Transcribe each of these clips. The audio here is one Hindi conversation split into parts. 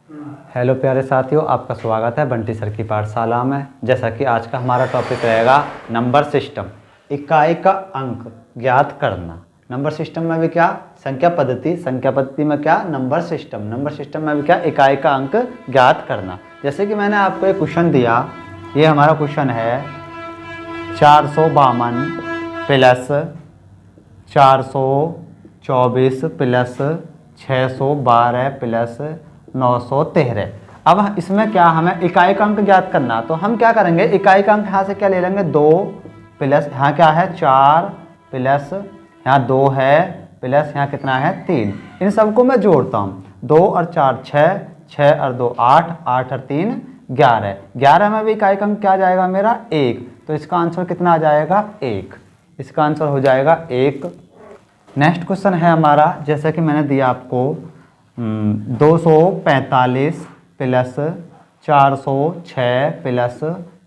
हेलो प्यारे साथियों, आपका स्वागत है बंटी सर की पाठशाला में। जैसा कि आज का हमारा टॉपिक रहेगा नंबर सिस्टम, इकाई का अंक ज्ञात करना। नंबर सिस्टम में भी क्या संख्या पद्धति में क्या नंबर सिस्टम में भी क्या इकाई का अंक ज्ञात करना। जैसे कि मैंने आपको एक क्वेश्चन दिया, ये हमारा क्वेश्चन है 452 प्लस 424 प्लस 612 प्लस 913। अब इसमें क्या हमें इकाई का अंक ज्ञात करना, तो हम क्या करेंगे, इकाई का अंक यहाँ से क्या ले लेंगे 2 प्लस यहाँ क्या है 4 प्लस यहाँ 2 है प्लस यहाँ कितना है 3। इन सबको मैं जोड़ता हूँ, 2 और 4 6, 6 और 2 8, 8 और 3 11। 11 में भी इकाई का अंक क्या आ जाएगा मेरा 1, तो इसका आंसर कितना आ जाएगा 1। इसका आंसर हो जाएगा 1। नेक्स्ट क्वेश्चन है हमारा, जैसे कि मैंने दिया आपको 245 प्लस 406 प्लस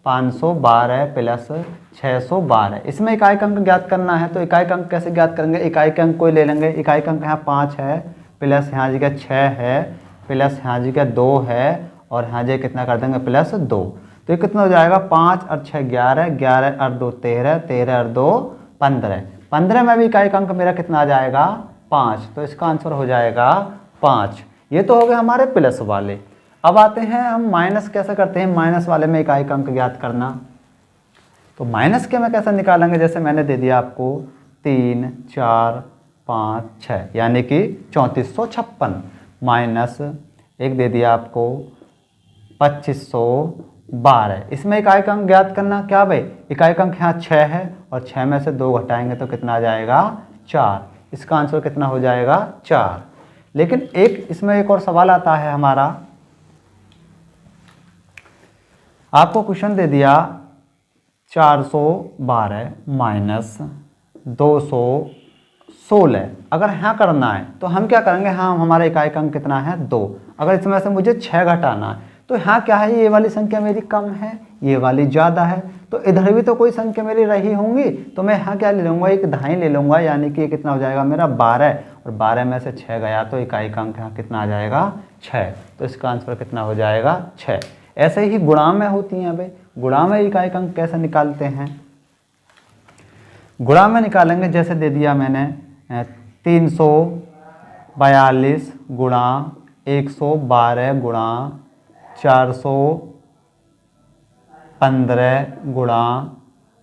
512 प्लस 612। इसमें इकाई का अंक ज्ञात करना है, तो इकाई का अंक कैसे ज्ञात करेंगे, इकाई का अंक कोई ले लेंगे। इकाई का अंक यहाँ 5 है प्लस यहाँ जी का 6 है प्लस यहाँ जी का 2 है और यहाँ जी कितना कर देंगे प्लस 2। तो ये कितना हो जाएगा 5 और 6 11, 11 और 2 13, 13 और 2 15। 15 में भी इकाई का अंक मेरा कितना आ जाएगा 5, तो इसका आंसर हो जाएगा 5। ये तो हो गए हमारे प्लस वाले। अब आते हैं हम माइनस कैसे करते हैं, माइनस वाले में इकाई का अंक ज्ञात करना। तो माइनस के में कैसे निकालेंगे, जैसे मैंने दे दिया आपको 3 4 5 6 यानी कि 3456 माइनस एक दे दिया आपको 2512। इसमें इकाई का अंक ज्ञात करना क्या भाई, इकाई का अंक यहाँ 6 है और 6 में से 2 घटाएंगे तो कितना आ जाएगा 4। इसका आंसर कितना हो जाएगा 4। लेकिन इसमें एक और सवाल आता है हमारा, आपको क्वेश्चन दे दिया 412 माइनस 216। अगर यहाँ करना है तो हम क्या करेंगे, हाँ हमारा इकाई का अंक कितना है 2। अगर इसमें से मुझे 6 घटाना है तो यहाँ क्या है, ये वाली संख्या मेरी कम है, ये वाली ज़्यादा है, तो इधर भी तो कोई संख्या मेरी रही होंगी, तो मैं यहाँ क्या ले लूँगा, एक दहाई ले लूँगा, यानी कि ये कितना हो जाएगा मेरा 12 और 12 में से 6 गया तो इकाई का अंक यहाँ कितना आ जाएगा 6। तो इसका आंसर कितना हो जाएगा 6। ऐसे ही गुणा में होती हैं भाई, गुणा में इकाई का अंक कैसे निकालते हैं, गुणा में निकालेंगे। जैसे दे दिया मैंने 342 गुणा 112 गुणा 415 गुणा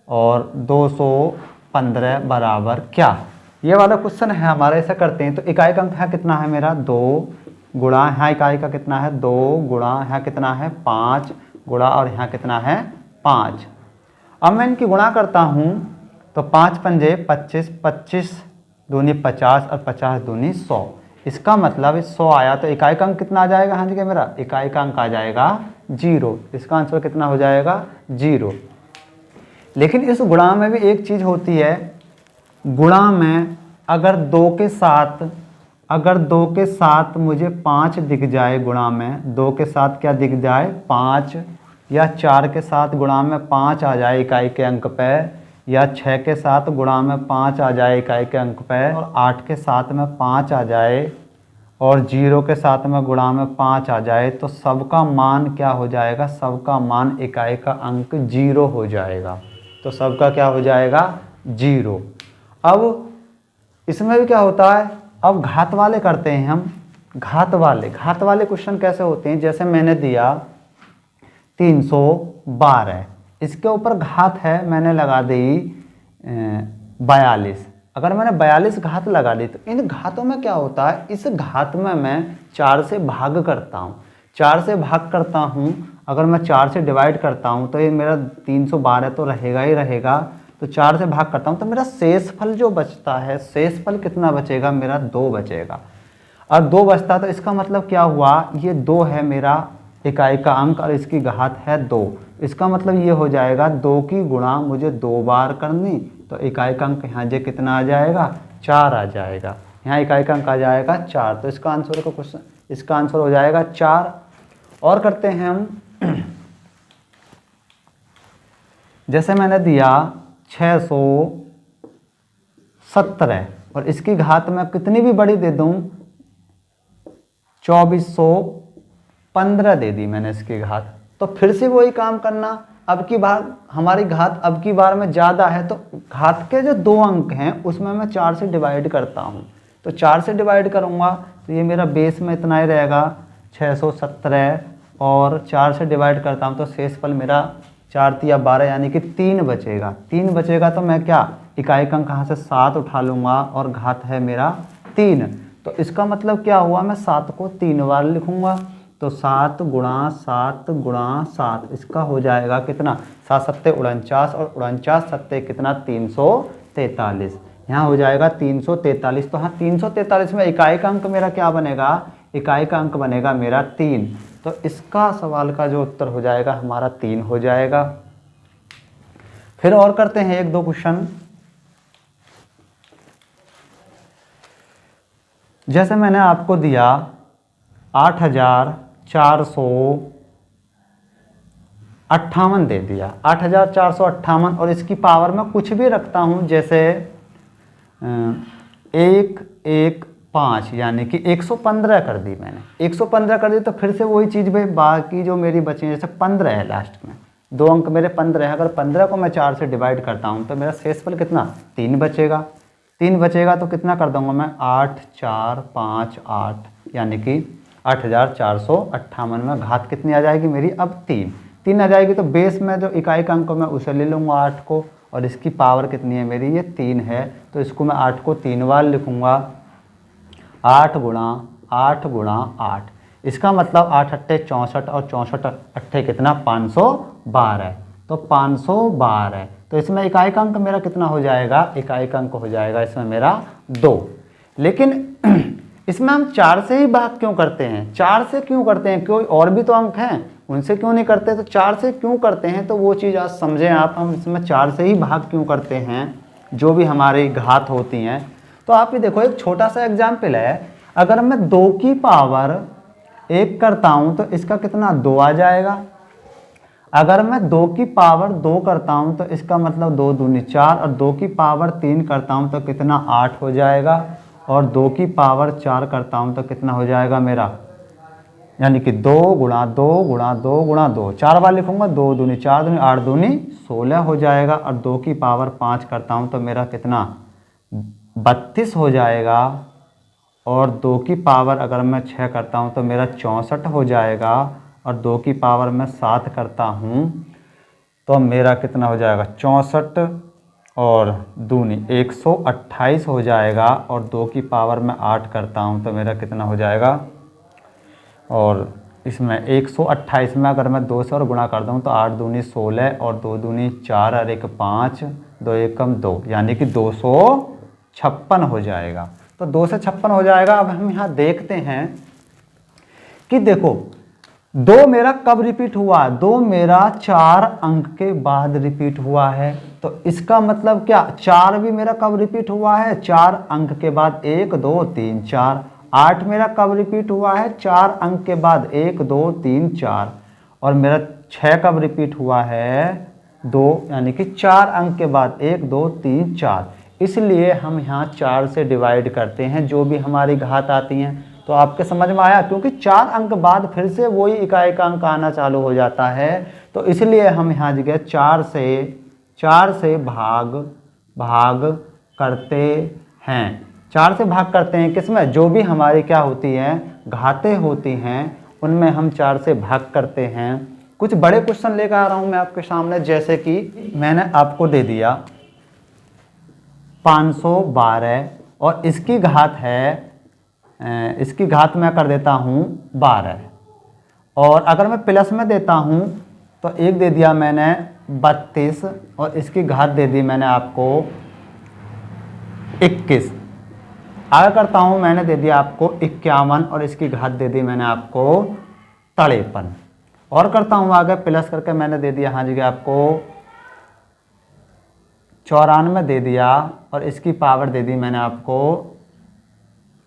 और 215 बराबर क्या, ये वाला क्वेश्चन है हमारा। ऐसा करते हैं तो इकाई का अंक है कितना है मेरा 2 गुणा यहाँ इकाई का कितना है 2 गुणा यहाँ कितना है 5 गुणा और यहाँ कितना है 5। अब मैं इनकी गुणा करता हूँ तो 5 पंजे 25, 25 दूनी 50 और 50 दूनी 100। इसका मतलब 100 आया तो इकाई का अंक कितना आ जाएगा, हाँ जी क्या मेरा इकाई का अंक आ जाएगा 0। इसका आंसर कितना हो जाएगा 0। लेकिन इस गुणा में भी एक चीज़ होती है, गुणा में अगर 2 के साथ मुझे 5 दिख जाए, गुणा में 2 के साथ क्या दिख जाए 5, या 4 के साथ गुणा में 5 आ जाए इकाई के अंक पे, या 6 के साथ गुणा में 5 आ जाए इकाई के अंक पे, और 8 के साथ में 5 आ जाए, और 0 के साथ में गुणा में 5 आ जाए, तो सबका मान क्या हो जाएगा, सबका मान इकाई का अंक 0 हो जाएगा। तो सबका क्या हो जाएगा 0। अब इसमें भी क्या होता है, अब घात वाले करते हैं हम। घात वाले क्वेश्चन कैसे होते हैं, जैसे मैंने दिया 312, इसके ऊपर घात है मैंने लगा दी 42। अगर मैंने 42 घात लगा दी तो इन घातों में क्या होता है, इस घात में मैं 4 से भाग करता हूँ। 4 से भाग करता हूँ, अगर मैं 4 से डिवाइड करता हूँ तो ये मेरा 312 तो रहेगा ही रहेगा। तो 4 से भाग करता हूँ तो मेरा शेषफल जो बचता है, शेषफल कितना बचेगा मेरा 2 बचेगा। और 2 बचता तो इसका मतलब क्या हुआ, ये 2 है मेरा इकाई का अंक और इसकी घात है 2। इसका मतलब ये हो जाएगा 2 की गुणा मुझे 2 बार करनी, तो इकाई का अंक यहाँ जे कितना आ जाएगा 4 आ जाएगा। यहाँ इकाई का अंक आ जाएगा 4। तो इसका आंसर को क्वेश्चन, इसका आंसर हो जाएगा 4। और करते हैं हम, जैसे मैंने दिया 617 और इसकी घात मैं कितनी भी बड़ी दे दूं 2400 15 दे दी मैंने इसकी घात। तो फिर से वही काम करना, अब की बार हमारी घात अब की बार में ज़्यादा है, तो घात के जो 2 अंक हैं उसमें मैं 4 से डिवाइड करता हूँ। तो 4 से डिवाइड करूँगा तो ये मेरा बेस में इतना ही रहेगा 617, और 4 से डिवाइड करता हूँ तो शेषफल मेरा 4 तिया 12 यानी कि 3 बचेगा। 3 बचेगा तो मैं क्या इकाई अंक कहाँ से 7 उठा लूँगा, और घात है मेरा 3। तो इसका मतलब क्या हुआ, मैं 7 को 3 बार लिखूँगा। तो 7 गुणा 7 गुणा 7, इसका हो जाएगा कितना, 7 सत्ते 49, और 49 सत्ते कितना 343। यहाँ हो जाएगा 343। तो हाँ 343 में इकाई का अंक मेरा क्या बनेगा, इकाई का अंक बनेगा मेरा 3। तो इसका सवाल का जो उत्तर हो जाएगा हमारा 3 हो जाएगा। फिर और करते हैं 1-2 क्वेश्चन। जैसे मैंने आपको दिया 8458 दे दिया, 8458, और इसकी पावर में कुछ भी रखता हूँ, जैसे 115 यानी कि 115 कर दी मैंने, 115 कर दी। तो फिर से वही चीज़ भाई, बाकी जो मेरी बची जैसे 15 है, लास्ट में 2 अंक मेरे 15 है, अगर 15 को मैं 4 से डिवाइड करता हूँ तो मेरा शेषफल कितना 3 बचेगा। 3 बचेगा तो कितना कर दूंगा मैं, 8 4 5 8 यानी कि 8458 में घात कितनी आ जाएगी मेरी, अब 3 आ जाएगी। तो बेस में जो इकाई का अंक मैं उसे ले लूँगा 8 को, और इसकी पावर कितनी है मेरी, ये 3 है। तो इसको मैं 8 को 3 बार लिखूँगा, 8 गुणा 8 गुणा 8, इसका मतलब 8 अट्ठे 64, और 64 अट्ठे कितना 512, तो 512। तो इसमें इकाई का अंक मेरा कितना हो जाएगा, इकाई का अंक हो जाएगा इसमें मेरा 2। लेकिन इसमें हम 4 से ही भाग क्यों करते हैं, 4 से क्यों करते हैं, कोई और भी तो अंक हैं उनसे क्यों नहीं करते, तो 4 से क्यों करते हैं, तो वो चीज़ आज समझें आप। हम इसमें 4 से ही भाग क्यों करते हैं, जो भी हमारी घात होती हैं। तो आप ये देखो, एक छोटा सा एग्जाम्पल है, अगर मैं 2 की पावर 1 करता हूँ तो इसका कितना 2 आ जाएगा। अगर मैं 2 की पावर 2 करता हूँ तो इसका मतलब 2 दूनी 4, और 2 की पावर 3 करता हूँ तो कितना 8 हो जाएगा, और 2 की पावर 4 करता हूँ तो कितना हो जाएगा मेरा, यानी कि 2 गुणा 2 गुणा 2 गुणा 2, 4 बार लिखूँगा, 2 दूनी 4 दूनी 8 दूनी 16 हो जाएगा, और 2 की पावर 5 करता हूँ तो मेरा कितना 32 हो जाएगा, और 2 की पावर अगर मैं 6 करता हूँ तो मेरा 64 हो जाएगा, और 2 की पावर मैं 7 करता हूँ तो मेरा कितना हो जाएगा 64, और दूनी 128 हो जाएगा, और 2 की पावर मैं 8 करता हूँ तो मेरा कितना हो जाएगा, और इसमें 128 में अगर मैं 2 से और गुणा कर दूँ तो 8 दूनी 16, और 2 दूनी 4 और 1 5, 2 एकम 2, यानी कि 256 हो जाएगा। तो 2 से 56 हो जाएगा। अब हम यहाँ देखते हैं कि देखो 2 मेरा कब रिपीट हुआ, 2 मेरा 4 अंक के बाद रिपीट हुआ है। तो इसका मतलब क्या, 4 भी मेरा कब रिपीट हुआ है, 4 अंक के बाद, 1 2 3 4। 8 मेरा कब रिपीट हुआ है, 4 अंक के बाद, 1 2 3 4। और मेरा 6 कब रिपीट हुआ है, 2, यानी कि 4 अंक के बाद, 1 2 3 4। इसलिए हम यहाँ 4 से डिवाइड करते हैं जो भी हमारी घात आती हैं। तो आपके समझ में आया, क्योंकि 4 अंक बाद फिर से वही इकाई का अंक आना चालू हो जाता है। तो इसलिए हम यहाँ जगह 4 से भाग करते हैं। 4 से भाग करते हैं किसमें, जो भी हमारी क्या होती हैं, घातें होती हैं, उनमें हम 4 से भाग करते हैं। कुछ बड़े क्वेश्चन लेकर आ रहा हूँ मैं आपके सामने, जैसे कि मैंने आपको दे दिया 512, और इसकी घात है, इसकी घात मैं कर देता हूँ 12, और अगर मैं प्लस में देता हूँ तो एक दे दिया मैंने 32, और इसकी घात दे दी मैंने आपको 21। आगे करता हूँ, मैंने दे दिया आपको 51, और इसकी घात दे दी मैंने आपको 53। और करता हूँ आगे, प्लस करके मैंने दे दिया हाँ जी आपको 94 दे दिया, और इसकी पावर दे दी मैंने आपको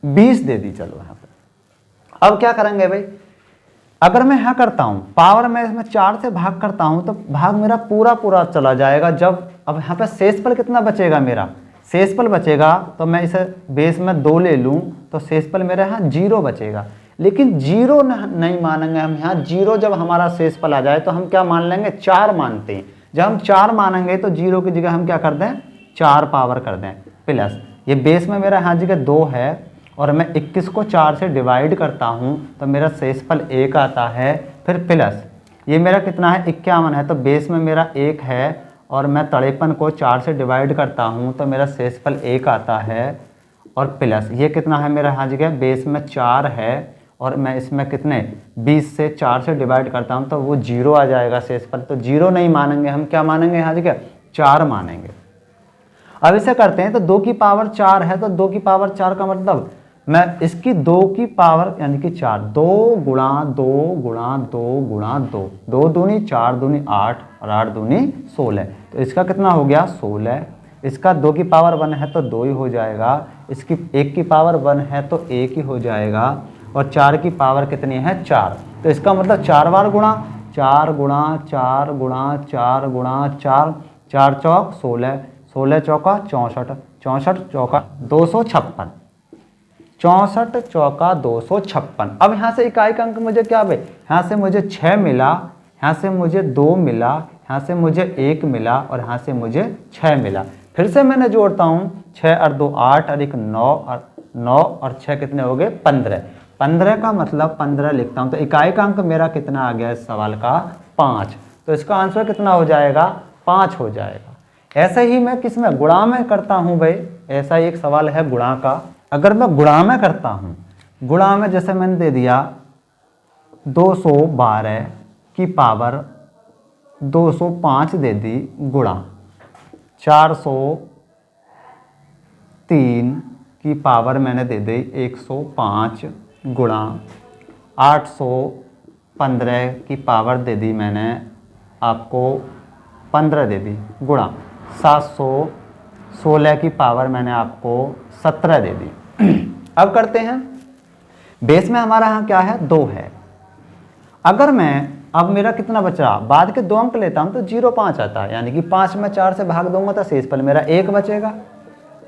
20 दे दी। चलो यहाँ पे अब क्या करेंगे भाई, अगर मैं यहाँ करता हूँ पावर में इसमें 4 से भाग करता हूँ तो भाग मेरा पूरा चला जाएगा। जब अब यहाँ पे शेषफल कितना बचेगा, मेरा शेषफल बचेगा, तो मैं इसे बेस में 2 ले लूँ तो शेषफल मेरा यहाँ 0 बचेगा। लेकिन जीरो नहीं मानेंगे हम यहाँ। जीरो जब हमारा शेषफल आ जाए तो हम क्या मान लेंगे, 4 मानते हैं। जब हम 4 मानेंगे तो जीरो की जगह हम क्या कर दें, 4 पावर कर दें प्लस, ये बेस में मेरा यहाँ जगह 2 है और मैं 21 को 4 से डिवाइड करता हूँ तो मेरा शेषफल 1 आता है। फिर प्लस ये मेरा कितना है, 51 है, तो बेस में मेरा 1 है और मैं 53 को 4 से डिवाइड करता हूँ तो मेरा शेषफल 1 आता है। और प्लस ये कितना है मेरा यहाँ जगह, बेस में 4 है और मैं इसमें कितने 20 से 4 से डिवाइड करता हूँ तो वो 0 आ जाएगा शेषफल। तो 0 नहीं मानेंगे हम, क्या मानेंगे यहाँ जगह, 4 मानेंगे। अब इसे करते हैं तो 2 की पावर 4 है तो 2 की पावर 4 का मतलब मैं इसकी 2 की पावर यानी कि 4, 2 गुणा 2 गुणा 2 गुणा 2, 2 दूनी 4 दूनी 8 और 8 दूनी 16, तो इसका कितना हो गया 16। इसका 2 की पावर 1 है तो 2 ही हो जाएगा, इसकी 1 की पावर 1 है तो 1 ही हो जाएगा और 4 की पावर कितनी है 4, तो इसका मतलब 4 बार गुणा 4 गुणा 4 गुणा 4 गुणा 4, 4 चौक 16, 16 चौका 64, 64 चौका 256, 64 चौका 256। अब यहाँ से इकाई का अंक मुझे क्या भाई, यहाँ से मुझे 6 मिला, यहाँ से मुझे 2 मिला, यहाँ से मुझे 1 मिला और यहाँ से मुझे 6 मिला। फिर से मैंने जोड़ता हूँ, 6 और 2 8 और 1 9 और 9 और 6 कितने हो गए 15, 15 का मतलब 15 लिखता हूँ। तो इकाई का अंक मेरा कितना आ गया इस सवाल का 5, तो इसका आंसर कितना हो जाएगा 5 हो जाएगा। ऐसे ही मैं किस में गुणा में करता हूँ भाई, ऐसा ही एक सवाल है गुणा का। अगर मैं गुणा में करता हूँ, गुणा में जैसे मैंने दे दिया 212 की पावर 205 दे दी गुणा 403 की पावर मैंने दे दी 105 गुणा 815 की पावर दे दी मैंने आपको 15 दे दी गुणा 716 की पावर मैंने आपको 17 दे दी। अब करते हैं, बेस में हमारा यहाँ क्या है 2 है। अगर मैं अब मेरा कितना बचा, बाद के 2 अंक लेता हूँ तो 0,5 आता है, यानी कि 5 में 4 से भाग दूंगा तो शेषफल मेरा 1 बचेगा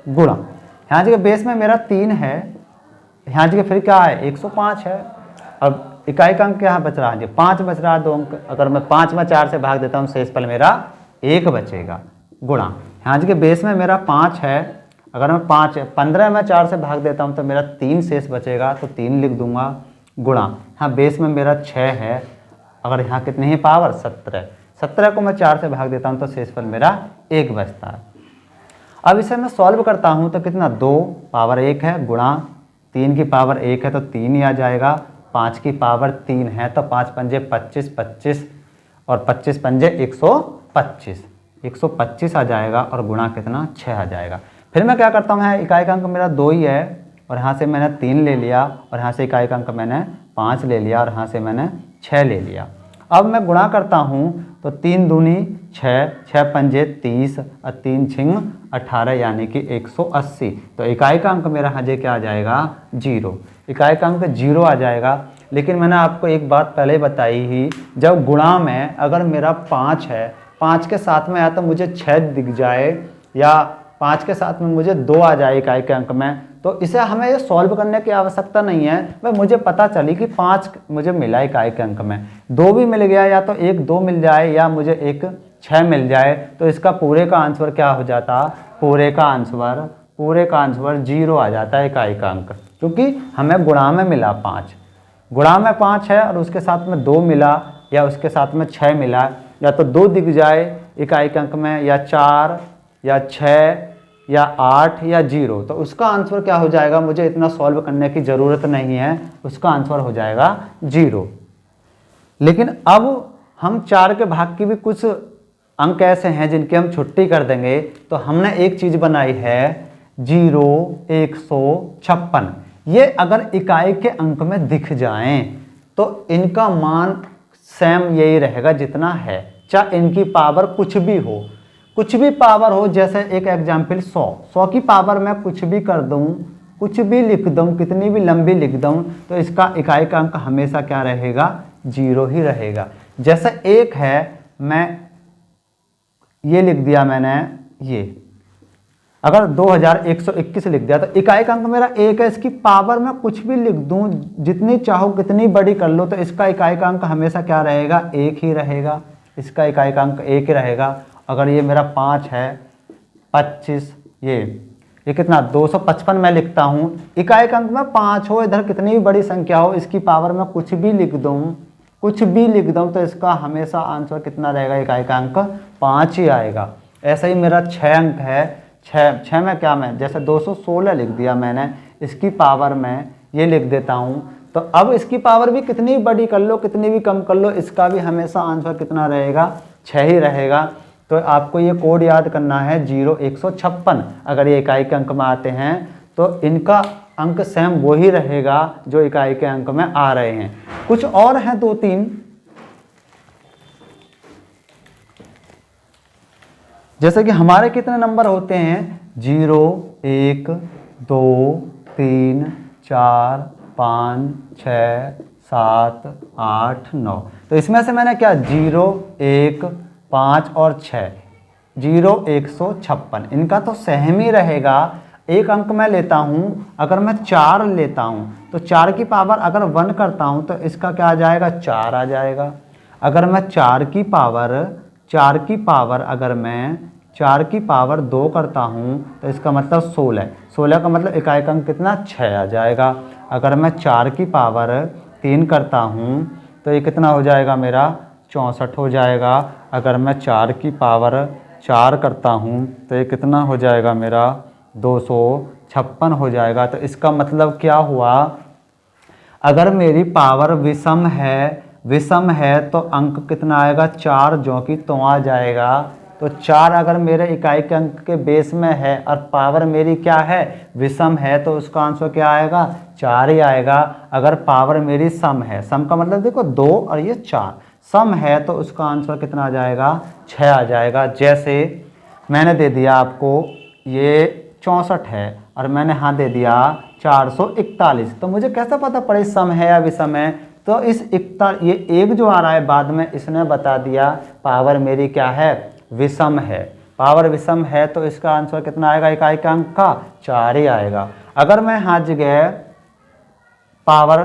गुणा, यहाँ जगह बेस में मेरा 3 है, यहाँ जगह फिर क्या है 105 है। अब इकाई का अंक क्या बच रहा है 5 बच रहा है 2 अंक, अगर मैं 5 में 4 से भाग देता हूँ शेषफल मेरा 1 बचेगा गुणा, यहाँ जगह बेस में मेरा 5 है, अगर मैं 15 में 4 से भाग देता हूँ तो मेरा 3 शेष बचेगा तो 3 लिख दूंगा गुणा, यहाँ बेस में मेरा 6 है, अगर यहाँ कितनी ही पावर 17, 17 को मैं 4 से भाग देता हूँ तो शेषफल मेरा 1 बचता है। अब इसे मैं सॉल्व करता हूँ तो कितना 2 पावर 1 है गुणा 3 की पावर 1 है तो 3 ही आ जाएगा, 5 की पावर 3 है तो 5 पंजे 25, 25 और 25 पंजे 125, 125 आ जाएगा और गुणा कितना 6 आ जाएगा। फिर मैं क्या करता हूँ, इकाई का अंक मेरा 2 ही है और यहाँ से मैंने 3 ले लिया और यहाँ से इकाई का अंक मैंने 5 ले लिया और यहाँ से मैंने 6 ले लिया। अब मैं गुणा करता हूँ तो 3 दूनी 6, 6 पंजे 30 और 3 छिंग 18 यानी कि 180, तो इकाई का अंक मेरा हजे क्या आ जाएगा 0, इकाई का अंक 0 आ जाएगा। लेकिन मैंने आपको एक बात पहले बताई ही, जब गुणा में अगर मेरा 5 है, 5 के साथ में या तो मुझे 6 दिख जाए या 5 के साथ में मुझे 2 आ जाए इकाई के अंक में, तो इसे हमें ये सॉल्व करने की आवश्यकता नहीं है। भाई मुझे पता चली कि 5 मुझे मिला इकाई के अंक में, 2 भी मिल गया, या तो 1 2 मिल जाए या मुझे 1 6 मिल जाए, तो इसका पूरे का आंसर क्या हो जाता, पूरे का आंसर 0 आ जाता है इकाई का अंक, क्योंकि हमें गुणा में मिला 5, गुणा में 5 है और उसके साथ में 2 मिला या उसके साथ में 6 मिला, या तो 2 दिख जाए इकाई के अंक में या 4 या 6 या 8 या 0, तो उसका आंसर क्या हो जाएगा, मुझे इतना सॉल्व करने की ज़रूरत नहीं है, उसका आंसर हो जाएगा 0। लेकिन अब हम 4 के भाग की भी कुछ अंक ऐसे हैं जिनके हम छुट्टी कर देंगे, तो हमने एक चीज़ बनाई है 0, 156, ये अगर इकाई के अंक में दिख जाएं तो इनका मान सेम यही रहेगा जितना है, चाहे इनकी पावर कुछ भी हो, कुछ भी पावर हो। जैसे एक एग्जाम्पल 100 की पावर मैं कुछ भी कर दूं, कुछ भी लिख दूं, कितनी भी लंबी लिख दूं, तो इसका इकाई का अंक हमेशा क्या रहेगा 0 ही रहेगा। जैसे 1 है, मैं ये लिख दिया मैंने, ये अगर 2121 लिख दिया तो इकाई का अंक मेरा 1 है, इसकी पावर में कुछ भी लिख दूं, जितनी चाहो कितनी बड़ी कर लो, तो इसका इकाई का अंक हमेशा क्या रहेगा, 1 ही रहेगा। इसका इकाई का अंक 1 ही रहेगा। अगर ये मेरा 5 है, 25, ये कितना 255 मैं लिखता हूँ, इकाई का अंक में 5 हो, इधर कितनी भी बड़ी संख्या हो, इसकी पावर में कुछ भी लिख दूँ, तो इसका हमेशा आंसर कितना रहेगा, इकाई का अंक 5 ही आएगा। ऐसा ही मेरा 6 अंक है, 6 में क्या, मैं जैसे 216 लिख दिया मैंने, इसकी पावर में ये लिख देता हूँ, तो अब इसकी पावर भी कितनी बड़ी कर लो कितनी भी कम कर लो, इसका भी हमेशा आंसर कितना रहेगा, 6 ही रहेगा। तो आपको ये कोड याद करना है 0156। अगर ये इकाई के अंक में आते हैं तो इनका अंक सेम वही रहेगा जो इकाई के अंक में आ रहे हैं। कुछ और हैं 2-3, जैसे कि हमारे कितने नंबर होते हैं, 0, 1, 2, 3, 4, 5, 6, 7, 8, 9। तो इसमें से मैंने क्या 0, 1, 5 और 6, 0156, इनका तो सेम ही रहेगा। एक अंक मैं लेता हूँ, अगर मैं 4 लेता हूँ तो 4 की पावर अगर 1 करता हूँ तो इसका क्या आ जाएगा, 4 आ जाएगा। अगर मैं 4 की पावर अगर मैं 4 की पावर 2 करता हूँ तो इसका मतलब 16 का मतलब इकाई का अंक कितना, 6 आ जाएगा। अगर मैं 4 की पावर 3 करता हूँ तो ये कितना हो जाएगा, मेरा 64 हो जाएगा। अगर मैं 4 की पावर 4 करता हूँ तो ये कितना हो जाएगा, मेरा 256 हो जाएगा। तो इसका मतलब क्या हुआ, अगर मेरी पावर विषम है तो अंक कितना आएगा, 4 जो कि तो आ जाएगा। तो 4 अगर मेरे इकाई के अंक के बेस में है और पावर मेरी क्या है, विषम है, तो उसका आंसर क्या आएगा, 4 ही आएगा। अगर पावर मेरी सम है, सम का मतलब देखो 2 और ये 4, सम है तो उसका आंसर कितना आ जाएगा, 6 आ जाएगा। जैसे मैंने दे दिया आपको ये 64 है और मैंने हाँ दे दिया 441, तो मुझे कैसे पता पड़े सम है या विषम है, तो इस ये एक जो आ रहा है बाद में, इसने बता दिया पावर मेरी क्या है, विषम है। पावर विषम है तो इसका आंसर कितना आएगा, इकाई के अंक का 4 ही आएगा। अगर मैं हाँ जगह पावर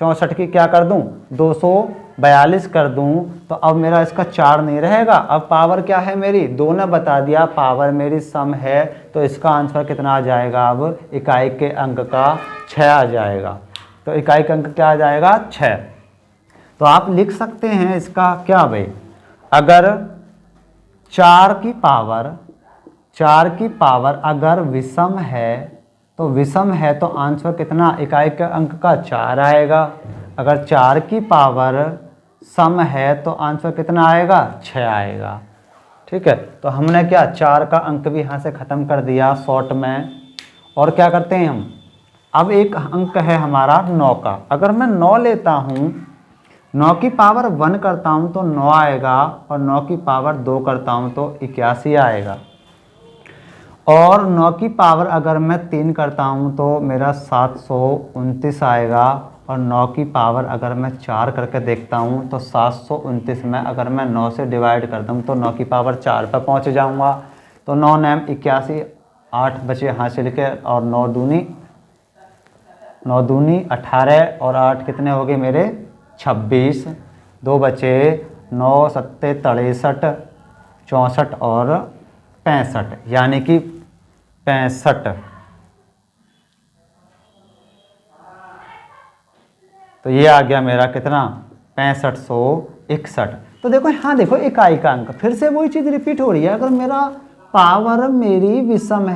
64 की क्या कर दूं, 242 कर दूं, तो अब मेरा इसका 4 नहीं रहेगा। अब पावर क्या है मेरी, 2 ने बता दिया, पावर मेरी सम है, तो इसका आंसर कितना आ जाएगा, अब इकाई के अंक का 6 आ जाएगा। तो इकाई का अंक क्या आ जाएगा, 6। तो आप लिख सकते हैं इसका क्या भाई, अगर 4 की पावर अगर विषम है तो आंसर कितना, इकाई के अंक का 4 आएगा। अगर 4 की पावर सम है तो आंसर कितना आएगा, 6 आएगा। ठीक है, तो हमने क्या 4 का अंक भी यहाँ से ख़त्म कर दिया शॉर्ट में। और क्या करते हैं हम, अब एक अंक है हमारा 9 का। अगर मैं 9 लेता हूँ, 9 की पावर 1 करता हूँ तो 9 आएगा, और 9 की पावर 2 करता हूँ तो 81 आएगा। और 9 की पावर अगर मैं 3 करता हूँ तो मेरा 729 आएगा। और 9 की पावर अगर मैं 4 करके देखता हूँ तो 729 में अगर मैं 9 से डिवाइड करता हूँ तो 9 की पावर 4 पर पहुँच जाऊँगा। तो 9 9 81, 8 बचे हासिल के, और 9 दूनी 18, और 8 कितने हो गए मेरे 26, 2 बचे 9 7 63, 64 और 65, यानी कि 65। तो ये आ गया मेरा कितना, 6561। तो देखो हाँ, देखो इकाई का अंक फिर से वही चीज़ रिपीट हो रही है। अगर मेरा पावर मेरी विषम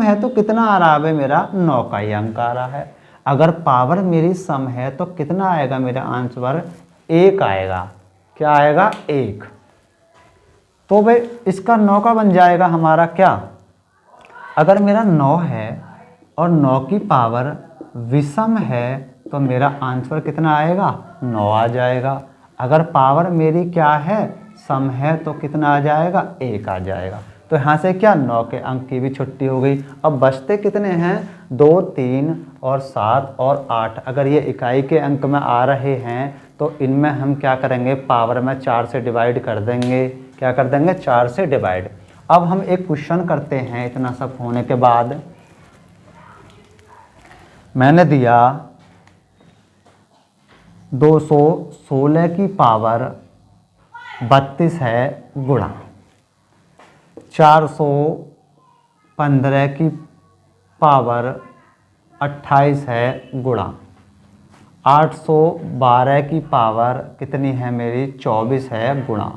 है तो कितना आ रहा है मेरा, 9 का ही अंक आ रहा है। अगर पावर मेरी सम है तो कितना आएगा मेरा आंसर, 1 आएगा। क्या आएगा, 1। तो भाई इसका 9 का बन जाएगा हमारा क्या, अगर मेरा 9 है और 9 की पावर विषम है तो मेरा आंसर कितना आएगा, 9 आ जाएगा। अगर पावर मेरी क्या है, सम है, तो कितना आ जाएगा, 1 आ जाएगा। तो यहाँ से क्या 9 के अंक की भी छुट्टी हो गई। अब बचते कितने हैं, 2 3 और 7 और 8। अगर ये इकाई के अंक में आ रहे हैं तो इनमें हम क्या करेंगे, पावर में 4 से डिवाइड कर देंगे। क्या कर देंगे, 4 से डिवाइड। अब हम एक क्वेश्चन करते हैं। इतना सब होने के बाद मैंने दिया 216 की पावर 32 है गुणा 415 की पावर 28 है गुणा 812 की पावर कितनी है मेरी 24 है गुणा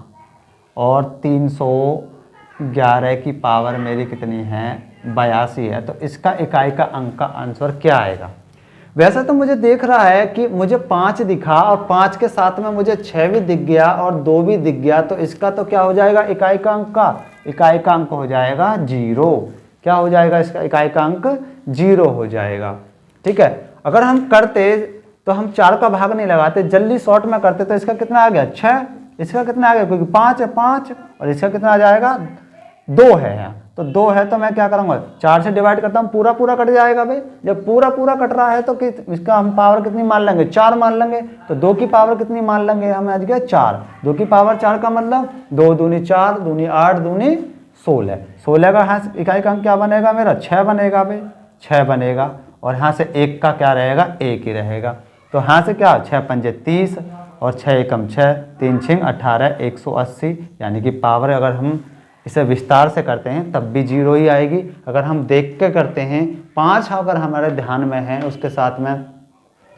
और 311 की पावर मेरी कितनी है 82 है। तो इसका इकाई का अंक का आंसर क्या आएगा? वैसे तो मुझे देख रहा है कि मुझे 5 दिखा और 5 के साथ में मुझे 6 भी दिख गया और 2 भी दिख गया, तो इसका तो क्या हो जाएगा इकाई का अंक का? इकाई का अंक हो जाएगा 0। क्या हो जाएगा इसका इकाई का अंक? 0 हो जाएगा। ठीक है, अगर हम करते तो हम 4 का भाग नहीं लगाते, जल्दी शॉर्ट में करते तो इसका कितना आ गया 6, इसका कितना आ गया क्योंकि 5 है 5 और इसका कितना आ जाएगा 2 है यहाँ, तो 2 है तो मैं क्या करूँगा 4 से डिवाइड करता हूँ, पूरा पूरा कट जाएगा भाई। जब पूरा पूरा कट रहा है तो इसका हम पावर कितनी मान लेंगे 4 मान लेंगे, तो 2 की पावर कितनी मान लेंगे हम आज गया 4। 2 की पावर 4 का मतलब 2 दूनी 4 दूनी 8 दूनी 16। 16 का यहाँ इकाई का अंक क्या बनेगा मेरा 6 बनेगा भाई, 6 बनेगा और यहाँ से 1 का क्या रहेगा 1 ही रहेगा। तो यहाँ से क्या 6 पंजे 30 और 6 एकम 6 3 6 18 180, यानी कि पावर अगर हम इसे विस्तार से करते हैं तब भी 0 ही आएगी। अगर हम देख के करते हैं 5 अगर हमारे ध्यान में है उसके साथ में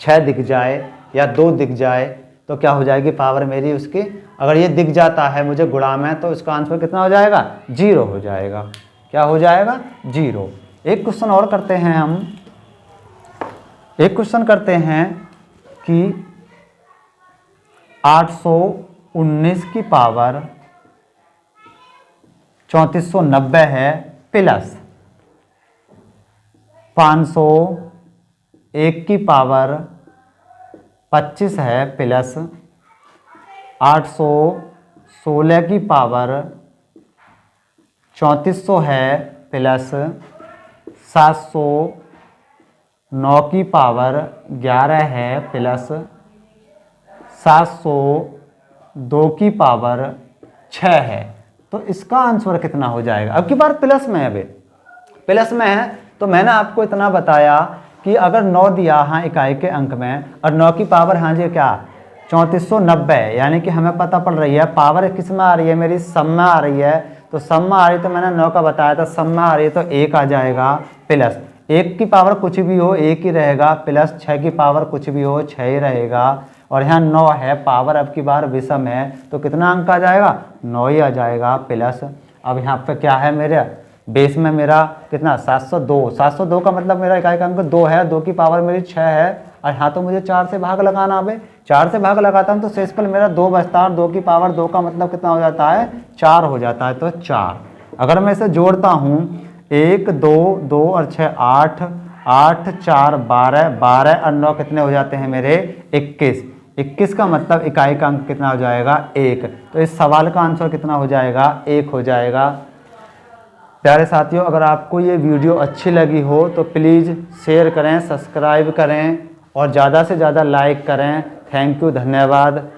6 दिख जाए या 2 दिख जाए तो क्या हो जाएगी पावर मेरी उसकी, अगर ये दिख जाता है मुझे गुणा में तो इसका आंसर कितना हो जाएगा 0 हो जाएगा। क्या हो जाएगा 0। एक क्वेश्चन और करते हैं हम, एक क्वेश्चन करते हैं कि 819 की पावर 3490 है प्लस 501 की पावर 25 है प्लस 816 की पावर 3400 है प्लस 709 की पावर 11 है प्लस 702 की पावर 6 है। तो इसका आंसर कितना हो जाएगा? अब की बार प्लस में है, अभी प्लस में है तो मैंने आपको इतना बताया कि अगर 9 दिया हाँ इकाई के अंक में और 9 की पावर हाँ जी क्या 3490, यानी कि हमें पता पड़ रही है पावर किस में आ रही है मेरी सम में आ रही है, तो सम में आ रही तो मैंने 9 का बताया था सम में आ रही है तो 1 आ जाएगा प्लस 1 की पावर कुछ भी हो 1 ही रहेगा प्लस 6 की पावर कुछ भी हो 6 ही रहेगा और यहाँ 9 है पावर अब की बार विषम है तो कितना अंक आ जाएगा 9 ही आ जाएगा प्लस। अब यहाँ पे क्या है मेरे बेस में मेरा कितना 702 का मतलब मेरा इकाई का अंक 2 है, 2 की पावर मेरी 6 है और यहाँ तो मुझे 4 से भाग लगाना है। 4 से भाग लगाता हूँ तो शेषफल मेरा 2 बचता है, 2 की पावर 2 का मतलब कितना हो जाता है 4 हो जाता है, तो 4। अगर मैं इसे जोड़ता हूँ 1 2 2 और 6 8 8 4 12 12 और 9 कितने हो जाते हैं मेरे 21। 21 का मतलब इकाई का अंक कितना हो जाएगा 1। तो इस सवाल का आंसर कितना हो जाएगा 1 हो जाएगा। प्यारे साथियों, अगर आपको ये वीडियो अच्छी लगी हो तो प्लीज़ शेयर करें, सब्सक्राइब करें और ज़्यादा से ज़्यादा लाइक करें। थैंक यू, धन्यवाद।